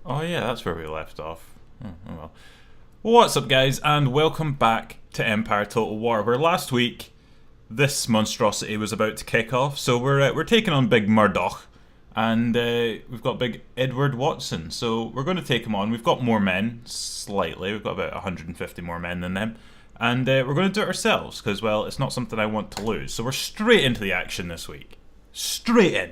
Oh yeah, that's where we left off. Oh well. What's up, guys, and welcome back to Empire Total War, where last week this monstrosity was about to kick off. So we're taking on Big Murdoch, and we've got Big Edward Watson. So we're going to take him on. We've got more men, slightly. We've got about 150 more men than them, and we're going to do it ourselves because, well, it's not something I want to lose. So we're straight into the action this week. Straight in.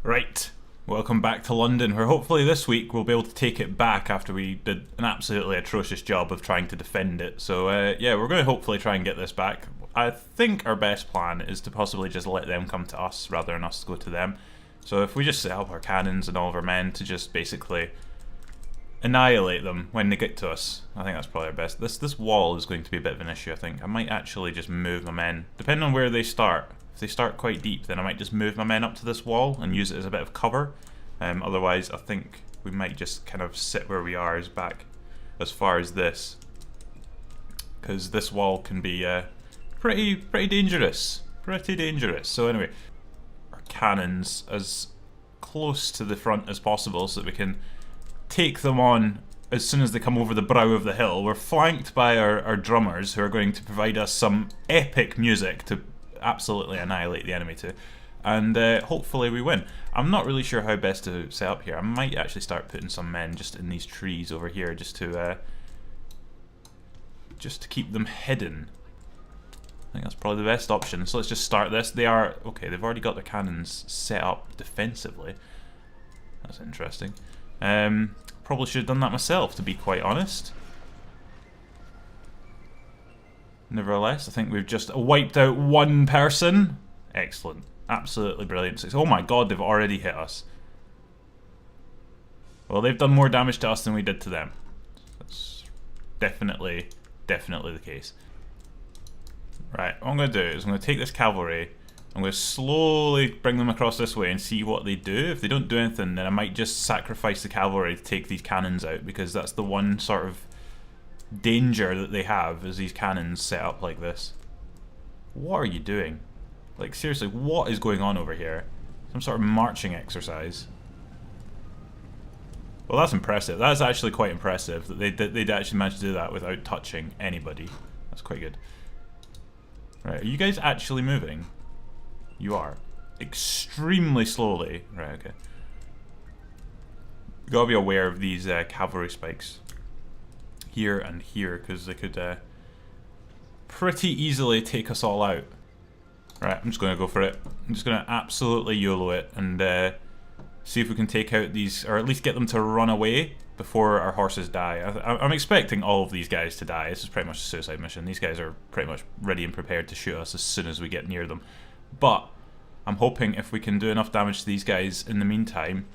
Right. Welcome back to London, where hopefully this week we'll be able to take it back after we did an absolutely atrocious job of trying to defend it. So yeah, we're going to hopefully try and get this back. I think our best plan is to possibly just let them come to us rather than us go to them. So if we just set up our cannons and all of our men to just basically annihilate them when they get to us, I think that's probably our best. This wall is going to be a bit of an issue, I think. I might actually just move my men, depending on where they start. If they start quite deep, then I might just move my men up to this wall and use it as a bit of cover. Otherwise, I think we might just kind of sit where we are as back as far as this, because this wall can be pretty dangerous. Pretty dangerous. So anyway, our cannons as close to the front as possible so that we can take them on as soon as they come over the brow of the hill. We're flanked by our drummers, who are going to provide us some epic music to absolutely annihilate the enemy to, and hopefully we win. I'm not really sure how best to set up here. I might actually start putting some men just in these trees over here, just to keep them hidden. I think that's probably the best option. So let's just start this. They are okay. They've already got their cannons set up defensively. That's interesting. Probably should have done that myself, to be quite honest. Nevertheless, I think we've just wiped out one person. Excellent. Absolutely brilliant. Oh my god, they've already hit us. Well, they've done more damage to us than we did to them. That's definitely the case. Right, what I'm going to do is I'm going to take this cavalry. I'm going to slowly bring them across this way and see what they do. If they don't do anything, then I might just sacrifice the cavalry to take these cannons out, because that's the one sort of danger that they have, is these cannons set up like this. What are you doing? Like, seriously, what is going on over here? Some sort of marching exercise. Well, that's impressive. That's actually quite impressive that they'd actually managed to do that without touching anybody. That's quite good. Right, are you guys actually moving? You are. Extremely slowly. Right, okay. You gotta be aware of these cavalry spikes here and here, because they could pretty easily take us all out. Right, I'm just going to go for it. I'm just going to absolutely YOLO it and see if we can take out these, or at least get them to run away before our horses die. I'm expecting all of these guys to die. This is pretty much a suicide mission. These guys are pretty much ready and prepared to shoot us as soon as we get near them. But I'm hoping if we can do enough damage to these guys in the meantime.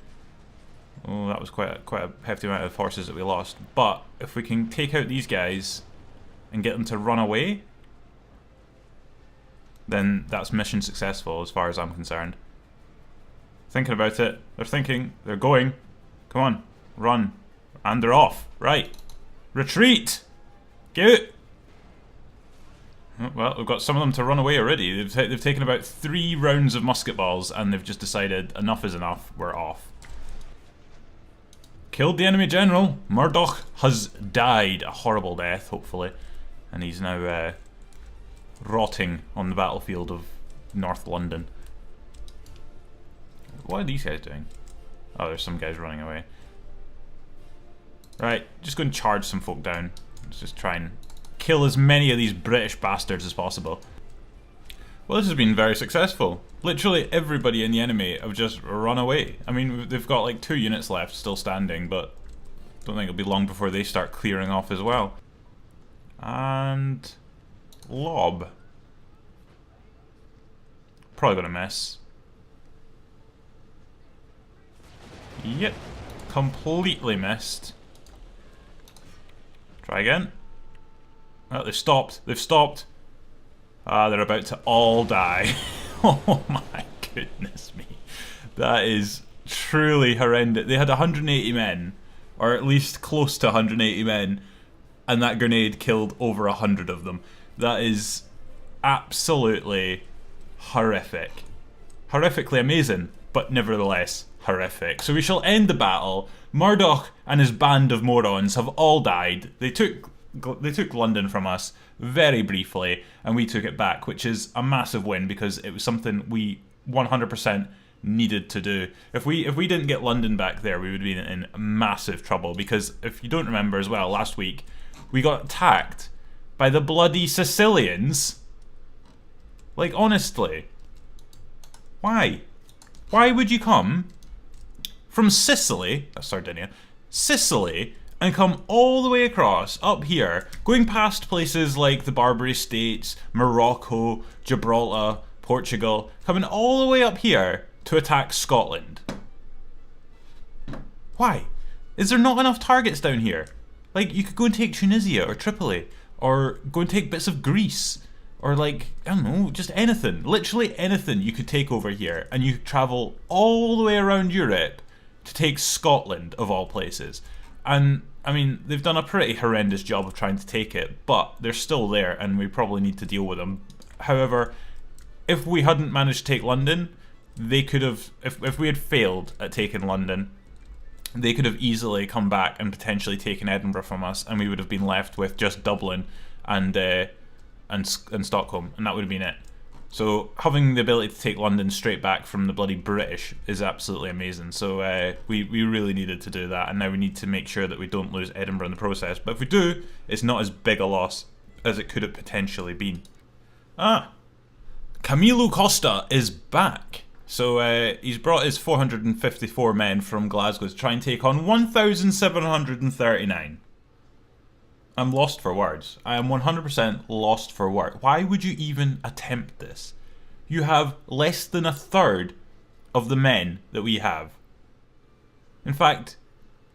Oh, that was quite a hefty amount of horses that we lost. But if we can take out these guys and get them to run away, then that's mission successful as far as I'm concerned. Thinking about it. They're thinking. They're going. Come on. Run. And they're off. Right. Retreat! Get out! Oh, well, we've got some of them to run away already. They've taken about 3 rounds of musket balls, and they've just decided enough is enough. We're off. Killed the enemy general. Murdoch has died a horrible death, hopefully. And he's now rotting on the battlefield of North London. What are these guys doing? Oh, there's some guys running away. Right, just go and charge some folk down. Let's just try and kill as many of these British bastards as possible. Well, this has been very successful. Literally everybody in the enemy have just run away. I mean, they've got like 2 units left still standing, but I don't think it'll be long before they start clearing off as well. And lob. Probably gonna miss. Yep. Completely missed. Try again. Oh, they've stopped. They've stopped. Ah, they're about to all die. Oh my goodness me. That is truly horrendous. They had 180 men, or at least close to 180 men, and that grenade killed over 100 of them. That is absolutely horrific. Horrifically amazing, but nevertheless horrific. So we shall end the battle. Murdoch and his band of morons have all died. They took London from us very briefly, and we took it back, which is a massive win because it was something we 100% needed to do. If we didn't get London back there, we would be in massive trouble, because if you don't remember as well, last week we got attacked by the bloody Sicilians. Like, honestly, why would you come from Sicily, that's Sardinia, Sicily, and come all the way across up here, going past places like the Barbary States, Morocco, Gibraltar, Portugal, coming all the way up here to attack Scotland? Why? Is there not enough targets down here? Like, you could go and take Tunisia or Tripoli, or go and take bits of Greece, or like, I don't know, just anything. Literally anything you could take over here, and you travel all the way around Europe to take Scotland, of all places. And, I mean, they've done a pretty horrendous job of trying to take it, but they're still there, and we probably need to deal with them. However, if we hadn't managed to take London, they could have, if we had failed at taking London, they could have easily come back and potentially taken Edinburgh from us, and we would have been left with just Dublin and Stockholm, and that would have been it. So having the ability to take London straight back from the bloody British is absolutely amazing. So we really needed to do that, and now we need to make sure that we don't lose Edinburgh in the process. But if we do, it's not as big a loss as it could have potentially been. Camilo Costa is back. So he's brought his 454 men from Glasgow to try and take on 1,739. I'm lost for words. I am 100% lost for words. Why would you even attempt this? You have less than a third of the men that we have. In fact,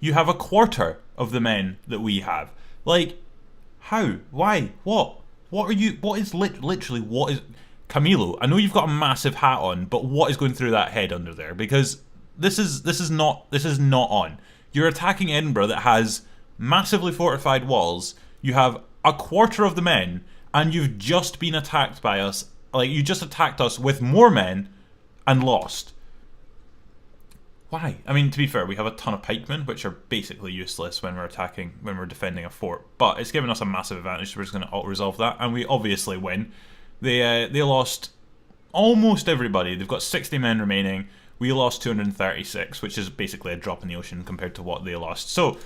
you have a quarter of the men that we have. Like, how? Why? What? What are you? What is literally? What is? Camilo, I know you've got a massive hat on, but what is going through that head under there? Because this is not on. You're attacking Edinburgh that has massively fortified walls. You have a quarter of the men, and you've just been attacked by us. Like, you just attacked us with more men and lost. Why? I mean, to be fair, we have a ton of pikemen, which are basically useless when we're defending a fort. But it's given us a massive advantage, so we're just going to resolve that, and we obviously win. They lost almost everybody. They've got 60 men remaining. We lost 236, which is basically a drop in the ocean compared to what they lost. So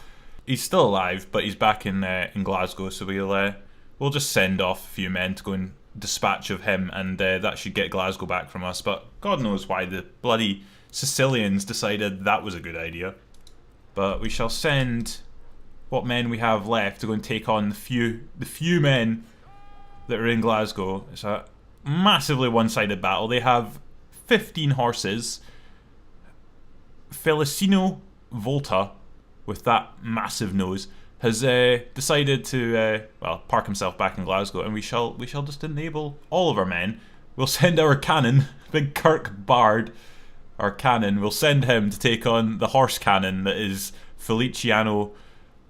he's still alive, but he's back in Glasgow. So we'll just send off a few men to go and dispatch of him, and that should get Glasgow back from us. But God knows why the bloody Sicilians decided that was a good idea. But we shall send what men we have left to go and take on the few men that are in Glasgow. It's a massively one-sided battle. They have 15 horses. Felicino Volta, with that massive nose, has decided to park himself back in Glasgow, and we shall just enable all of our men. We'll send our cannon, big Kirk Bard, our cannon. We'll send him to take on the horse cannon that is Feliciano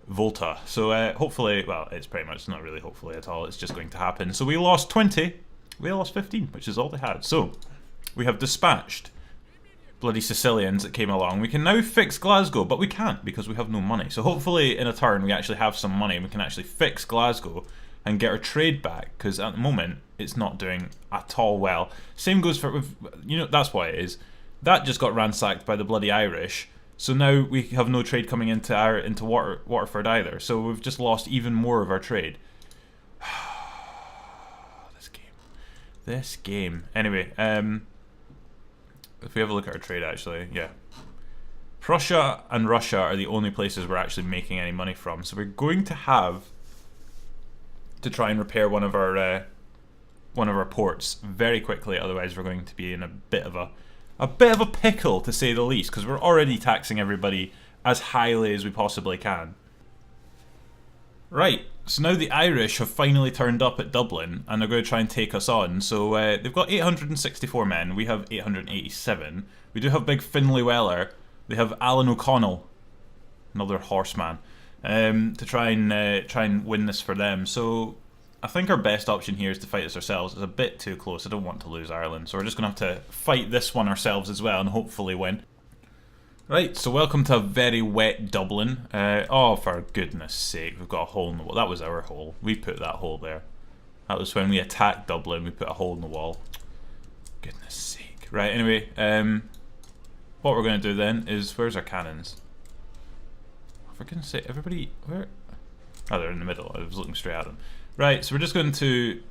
Volta. So hopefully, well, it's pretty much not really hopefully at all, it's just going to happen. So we lost 20, we lost 15, which is all they had. So we have dispatched bloody Sicilians that came along. We can now fix Glasgow, but we can't because we have no money. So hopefully in a turn we actually have some money and we can actually fix Glasgow and get our trade back, because at the moment it's not doing at all well. Same goes for, that's why it is. That just got ransacked by the bloody Irish. So now we have no trade coming into Waterford either. So we've just lost even more of our trade. This game. Anyway, if we have a look at our trade, actually, yeah. Prussia and Russia are the only places we're actually making any money from. So we're going to have to try and repair one of our ports very quickly. Otherwise, we're going to be in a bit of a pickle, to say the least, because we're already taxing everybody as highly as we possibly can. Right, so now the Irish have finally turned up at Dublin, and they're going to try and take us on. So they've got 864 men, we have 887. We do have big Finlay Weller. They have Alan O'Connell, another horseman, to try and win this for them. So I think our best option here is to fight this ourselves. It's a bit too close. I don't want to lose Ireland, so we're just going to have to fight this one ourselves as well and hopefully win. Right, so welcome to a very wet Dublin. Oh, for goodness sake, we've got a hole in the wall. That was our hole. We put that hole there. That was when we attacked Dublin, we put a hole in the wall. Goodness sake. Right, anyway, what we're going to do then is, where's our cannons? For goodness sake, everybody, where? Oh, they're in the middle. I was looking straight at them. Right, so we're just going to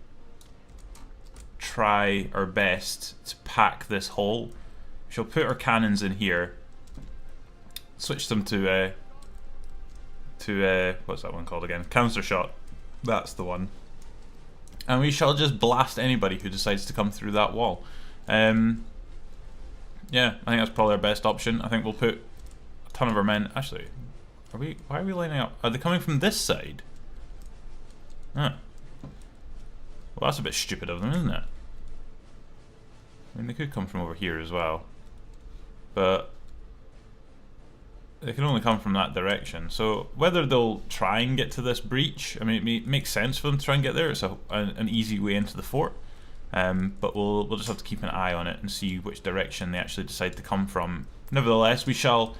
try our best to pack this hole. We shall put our cannons in here. Switch them to what's that one called again? Counter shot. That's the one. And we shall just blast anybody who decides to come through that wall. Yeah, I think that's probably our best option. I think we'll put a ton of our men. Actually, why are we lining up? Are they coming from this side? Huh. Well, that's a bit stupid of them, isn't it? I mean, they could come from over here as well, but they can only come from that direction. So whether they'll try and get to this breach, I mean, it makes sense for them to try and get there. It's an easy way into the fort, but we'll just have to keep an eye on it and see which direction they actually decide to come from. Nevertheless, we shall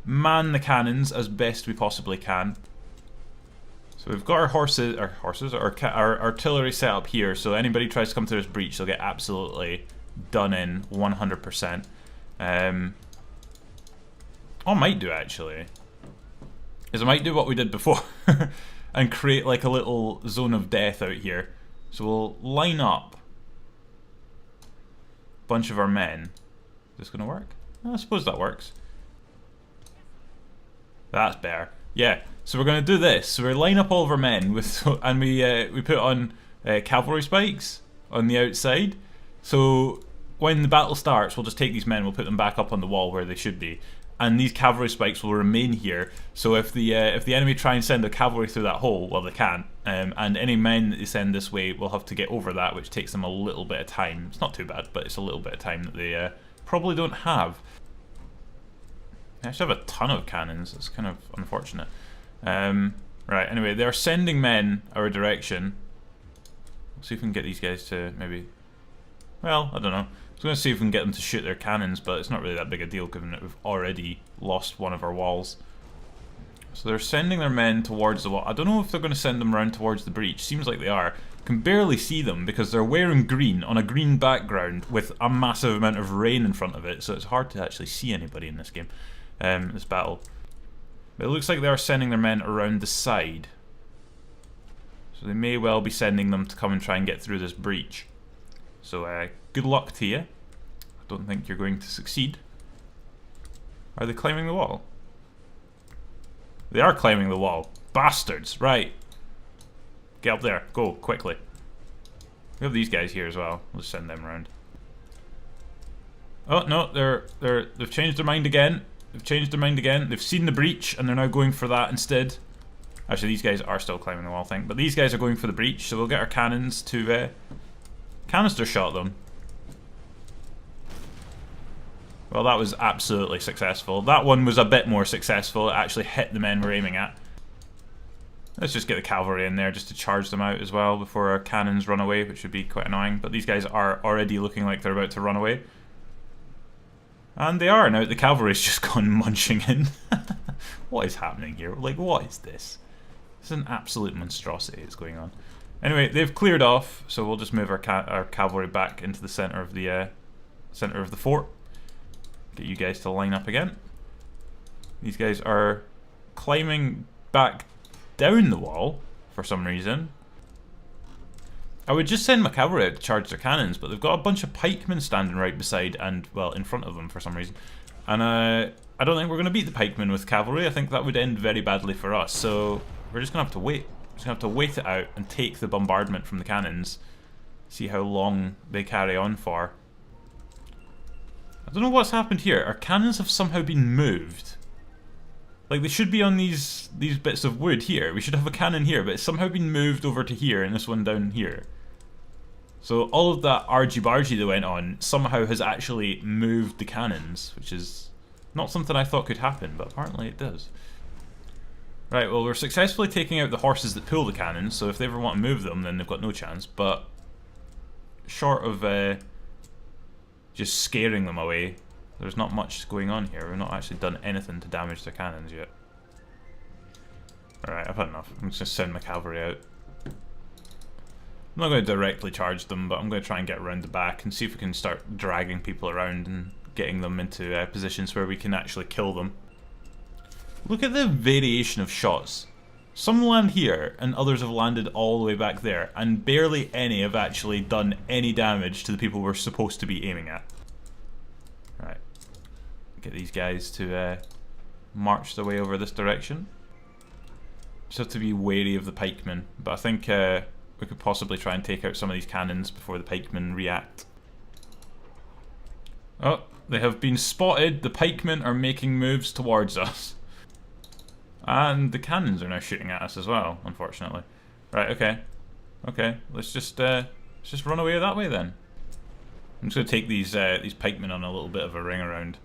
man the cannons as best we possibly can. So we've got our artillery set up here. So anybody tries to come through this breach, they'll get absolutely done in 100%. What I might do actually is I might do what we did before and create like a little zone of death out here. So we'll line up a bunch of our men. Is this gonna work? I suppose that works. That's better. Yeah. So we're gonna do this. So we line up all of our men with, and we put on cavalry spikes on the outside. So when the battle starts, we'll just take these men. We'll put them back up on the wall where they should be. And these cavalry spikes will remain here. So if the enemy try and send their cavalry through that hole, well, they can't. And any men that they send this way will have to get over that, which takes them a little bit of time. It's not too bad, but it's a little bit of time that they probably don't have. They actually have a ton of cannons. It's kind of unfortunate. Right. Anyway, they're sending men our direction. We'll see if we can get these guys to maybe. Well, I don't know. I was going to see if we can get them to shoot their cannons, but it's not really that big a deal given that we've already lost one of our walls. So they're sending their men towards the wall. I don't know if they're going to send them around towards the breach. Seems like they are. Can barely see them because they're wearing green on a green background with a massive amount of rain in front of it, so it's hard to actually see anybody in this game, this battle. But it looks like they are sending their men around the side. So they may well be sending them to come and try and get through this breach. So good luck to you. I don't think you're going to succeed. Are they climbing the wall? They are climbing the wall. Bastards! Right. Get up there. Go, quickly. We have these guys here as well. We'll just send them around. Oh, no, they've changed their mind again. They've changed their mind again. They've seen the breach and they're now going for that instead. Actually, these guys are still climbing the wall, I think. But these guys are going for the breach, so we'll get our cannons to canister shot them. Well, that was absolutely successful. That one was a bit more successful. It actually hit the men we're aiming at. Let's just get the cavalry in there just to charge them out as well before our cannons run away, which would be quite annoying. But these guys are already looking like they're about to run away. And they are now. The cavalry's just gone munching in. What is happening here? Like, what is this? This is an absolute monstrosity that's going on. Anyway, they've cleared off, so we'll just move our cavalry back into the center of the fort. Get you guys to line up again. These guys are climbing back down the wall for some reason. I would just send my cavalry out to charge their cannons, but they've got a bunch of pikemen standing right beside and, well, in front of them for some reason. And I don't think we're going to beat the pikemen with cavalry. I think that would end very badly for us. So we're just going to have to wait. Just going to have to wait it out and take the bombardment from the cannons. See how long they carry on for. I don't know what's happened here. Our cannons have somehow been moved. Like, they should be on these bits of wood here. We should have a cannon here, but it's somehow been moved over to here and this one down here. So all of that argy-bargy that went on somehow has actually moved the cannons, which is not something I thought could happen, but apparently it does. Right, well, we're successfully taking out the horses that pull the cannons, so if they ever want to move them, then they've got no chance, but short of just scaring them away, There's not much going on here. We've not actually done anything to damage their cannons yet. Alright, I've had enough. I'm just going to send my cavalry out. I'm not going to directly charge them, but I'm going to try and get around the back and see if we can start dragging people around and getting them into positions where we can actually kill them. Look at the variation of shots. Some land here, and others have landed all the way back there, and barely any have actually done any damage to the people we're supposed to be aiming at. Right. Get these guys to march their way over this direction. Just have to be wary of the pikemen, but I think we could possibly try and take out some of these cannons before the pikemen react. Oh, they have been spotted. The pikemen are making moves towards us. And the cannons are now shooting at us as well, unfortunately. Right, okay. Okay, let's just run away that way then. I'm just going to take these pikemen on a little bit of a ring around.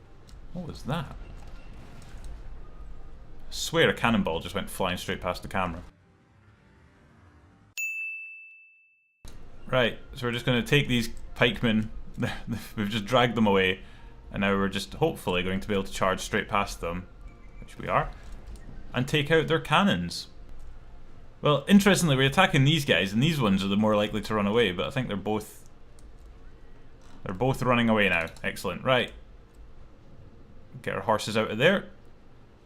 What was that? I swear a cannonball just went flying straight past the camera. Right, so we're just going to take these pikemen. We've just dragged them away. And now we're just hopefully going to be able to charge straight past them. Which we are. And take out their cannons. Well, interestingly, we're attacking these guys, and these ones are the more likely to run away, but I think they're both running away now. Excellent. Right. Get our horses out of there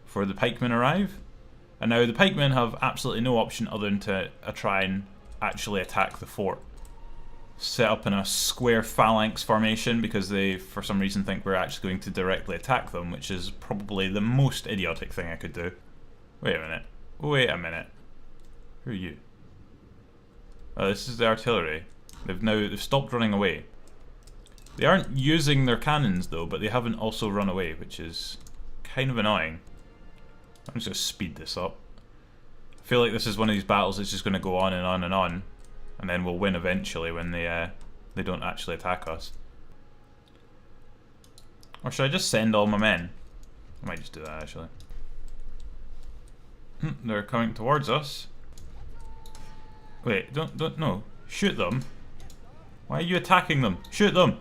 before the pikemen arrive. And now the pikemen have absolutely no option other than to try and actually attack the fort. Set up in a square phalanx formation because they, for some reason, think we're actually going to directly attack them, which is probably the most idiotic thing I could do. Wait a minute. Wait a minute. Who are you? Oh, this is the artillery. They've stopped running away. They aren't using their cannons though, but they haven't also run away, which is kind of annoying. I'm just going to speed this up. I feel like this is one of these battles that's just going to go on and on and on, and then we'll win eventually when they don't actually attack us. Or should I just send all my men? I might just do that actually. They're coming towards us. Wait, don't, no. Shoot them. Why are you attacking them? Shoot them!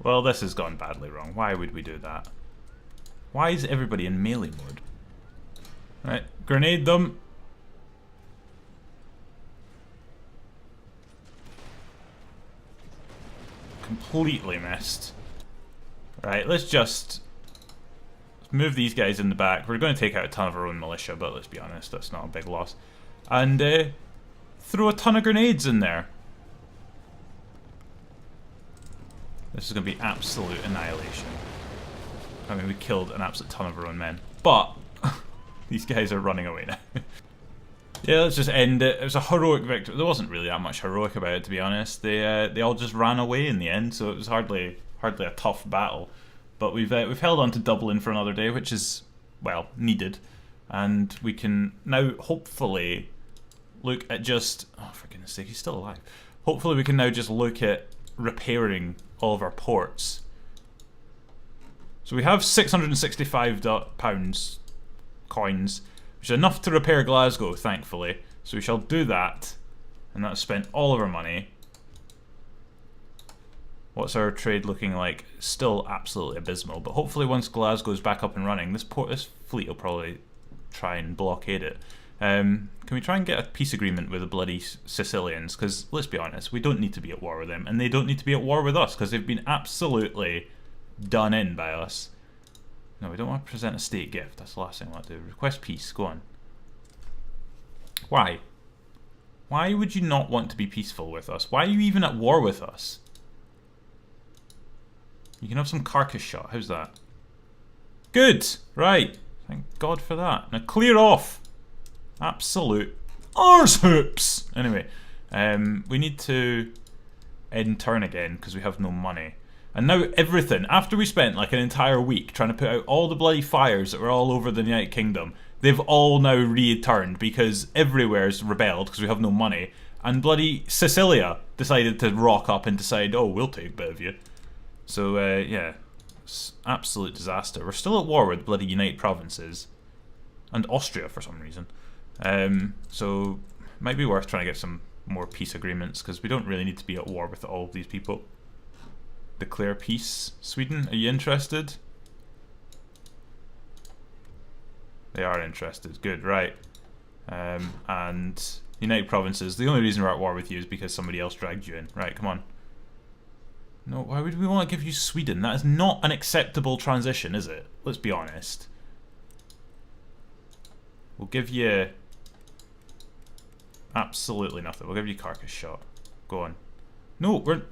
Well, this has gone badly wrong. Why would we do that? Why is everybody in melee mode? Right, grenade them. Completely missed. Right, let's just move these guys in the back. We're going to take out a ton of our own militia, but let's be honest, that's not a big loss. And throw a ton of grenades in there. This is going to be absolute annihilation. I mean, we killed an absolute ton of our own men. But these guys are running away now. Yeah, let's just end it. It was a heroic victory. There wasn't really that much heroic about it, to be honest. They all just ran away in the end, so it was hardly a tough battle. But we've held on to Dublin for another day, which is, well, needed. And we can now hopefully look at just... Oh, for goodness sake, he's still alive. Hopefully we can now just look at repairing all of our ports. So we have £665 coins, which is enough to repair Glasgow, thankfully. So we shall do that. And that's spent all of our money. What's our trade looking like? Still absolutely abysmal, but hopefully once Glasgow's back up and running, this fleet will probably try and blockade it. Can we try and get a peace agreement with the bloody Sicilians? Because, let's be honest, we don't need to be at war with them, and they don't need to be at war with us, because they've been absolutely done in by us. No, we don't want to present a state gift. That's the last thing I want to do. Request peace. Go on. Why? Why would you not want to be peaceful with us? Why are you even at war with us? You can have some carcass shot. How's that? Good! Right. Thank God for that. Now clear off! Absolute arse hoops! Anyway, we need to end turn again because we have no money. And now everything, after we spent like an entire week trying to put out all the bloody fires that were all over the United Kingdom, they've all now returned because everywhere's rebelled because we have no money. And bloody Sicilia decided to rock up and decide, oh, we'll take a bit of you. So, yeah, it's absolute disaster. We're still at war with bloody United Provinces. And Austria for some reason. So, might be worth trying to get some more peace agreements, because we don't really need to be at war with all of these people. Declare peace. Sweden, are you interested? They are interested. Good, right. And United Provinces. The only reason we're at war with you is because somebody else dragged you in. Right, come on. No, why would we want to give you Sweden? That is not an acceptable transition, is it? Let's be honest. We'll give you absolutely nothing. We'll give you Carcass Shot. Go on. No, we're...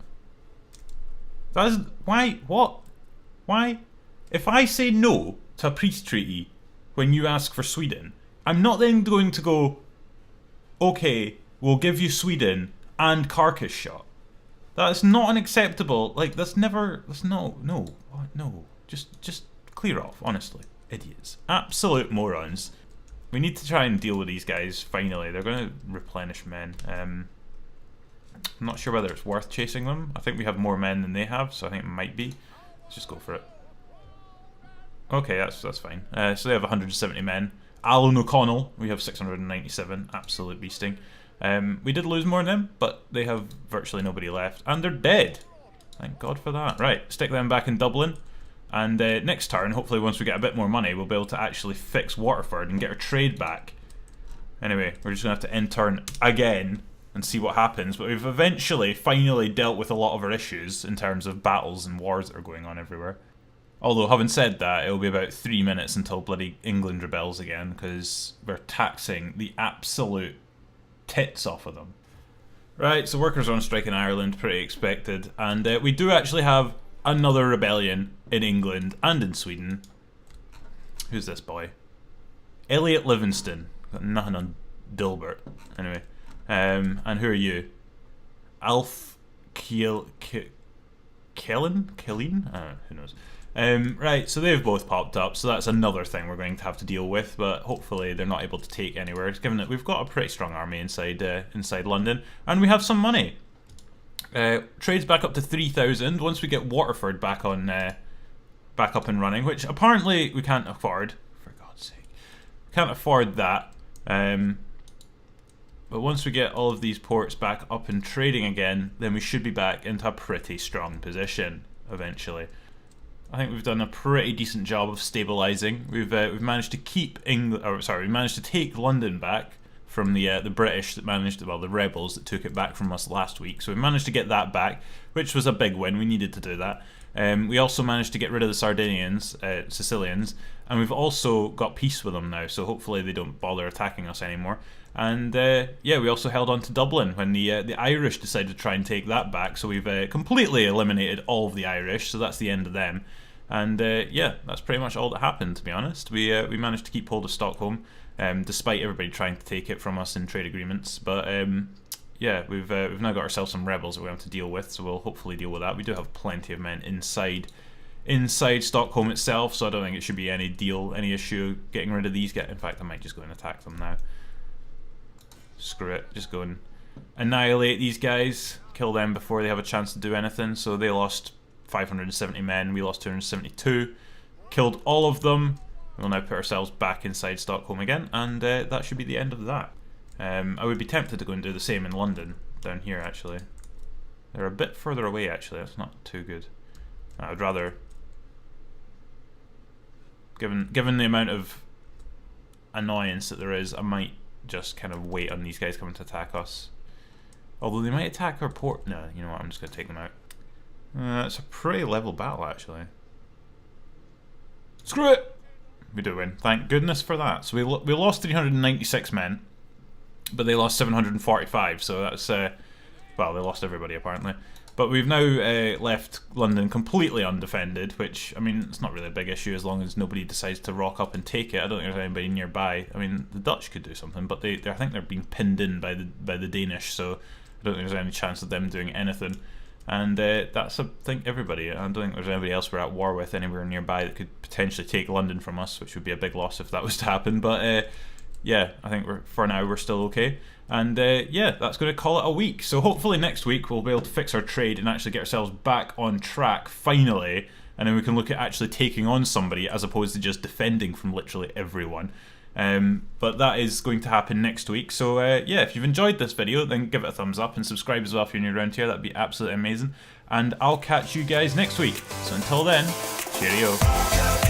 That is... Why? What? Why? If I say no to a peace treaty when you ask for Sweden, I'm not then going to go, okay, we'll give you Sweden and Carcass Shot. That's not an acceptable, like, that's never, that's no, just clear off, honestly. Idiots. Absolute morons. We need to try and deal with these guys, finally. They're going to replenish men. I'm not sure whether it's worth chasing them. I think we have more men than they have, so I think it might be. Let's just go for it. Okay, that's fine. So they have 170 men. Alan O'Connell, we have 697. Absolute beasting. We did lose more than them, but they have virtually nobody left. And they're dead. Thank God for that. Right, stick them back in Dublin. And next turn, hopefully once we get a bit more money, we'll be able to actually fix Waterford and get our trade back. Anyway, we're just going to have to end turn again and see what happens. But we've eventually, finally dealt with a lot of our issues in terms of battles and wars that are going on everywhere. Although, having said that, it'll be about 3 minutes until bloody England rebels again, because we're taxing the absolute tits off of them. Right, so workers are on strike in Ireland, pretty expected. And we do actually have another rebellion in England and in Sweden. Who's this boy? Elliot Livingston. Got nothing on Dilbert. Anyway. And who are you? Alf Kellen? Who knows? Right, so they've both popped up, so that's another thing we're going to have to deal with, but hopefully they're not able to take anywhere, given that we've got a pretty strong army inside London, and we have some money. Trade's back up to 3,000 once we get Waterford back on, back up and running, which apparently we can't afford, for God's sake. We can't afford that, but once we get all of these ports back up and trading again, then we should be back into a pretty strong position, eventually. I think we've done a pretty decent job of stabilising. We've managed to keep we managed to take London back from the British that managed to, well, the rebels that took it back from us last week. So we managed to get that back, which was a big win. We needed to do that. We also managed to get rid of the Sicilians, and we've also got peace with them now. So hopefully they don't bother attacking us anymore. And yeah, we also held on to Dublin when the Irish decided to try and take that back. So we've completely eliminated all of the Irish. So that's the end of them. And yeah, that's pretty much all that happened, to be honest. We managed to keep hold of Stockholm, despite everybody trying to take it from us in trade agreements. But yeah, we've now got ourselves some rebels that we have to deal with, so we'll hopefully deal with that. We do have plenty of men inside Stockholm itself, so I don't think it should be any issue getting rid of these guys. In fact, I might just go and attack them now. Screw it, just go and annihilate these guys, kill them before they have a chance to do anything. So they lost 570 men, we lost 272, killed all of them. We'll now put ourselves back inside Stockholm again, and that should be the end of that. I would be tempted to go and do the same in London, down here actually. They're a bit further away actually, that's not too good. I would rather, given the amount of annoyance that there is, I might just kind of wait on these guys coming to attack us. Although they might attack our port. No, you know what, I'm just going to take them out. It's a pretty level battle actually. Screw it! We do win, thank goodness for that. So we lost 396 men, but they lost 745, so that's, well, they lost everybody apparently. But we've now left London completely undefended, which, I mean, it's not really a big issue as long as nobody decides to rock up and take it. I don't think there's anybody nearby. I mean, the Dutch could do something, but I think they're being pinned in by the Danish, so I don't think there's any chance of them doing anything. And that's, I think, everybody. I don't think there's anybody else we're at war with anywhere nearby that could potentially take London from us, which would be a big loss if that was to happen. But yeah, I think for now we're still okay. And yeah, that's going to call it a week. So hopefully next week we'll be able to fix our trade and actually get ourselves back on track finally. And then we can look at actually taking on somebody as opposed to just defending from literally everyone. But that is going to happen next week. So yeah, if you've enjoyed this video, then give it a thumbs up and subscribe as well if you're new around here. That'd be absolutely amazing. and I'll catch you guys next week. So until then, cheerio.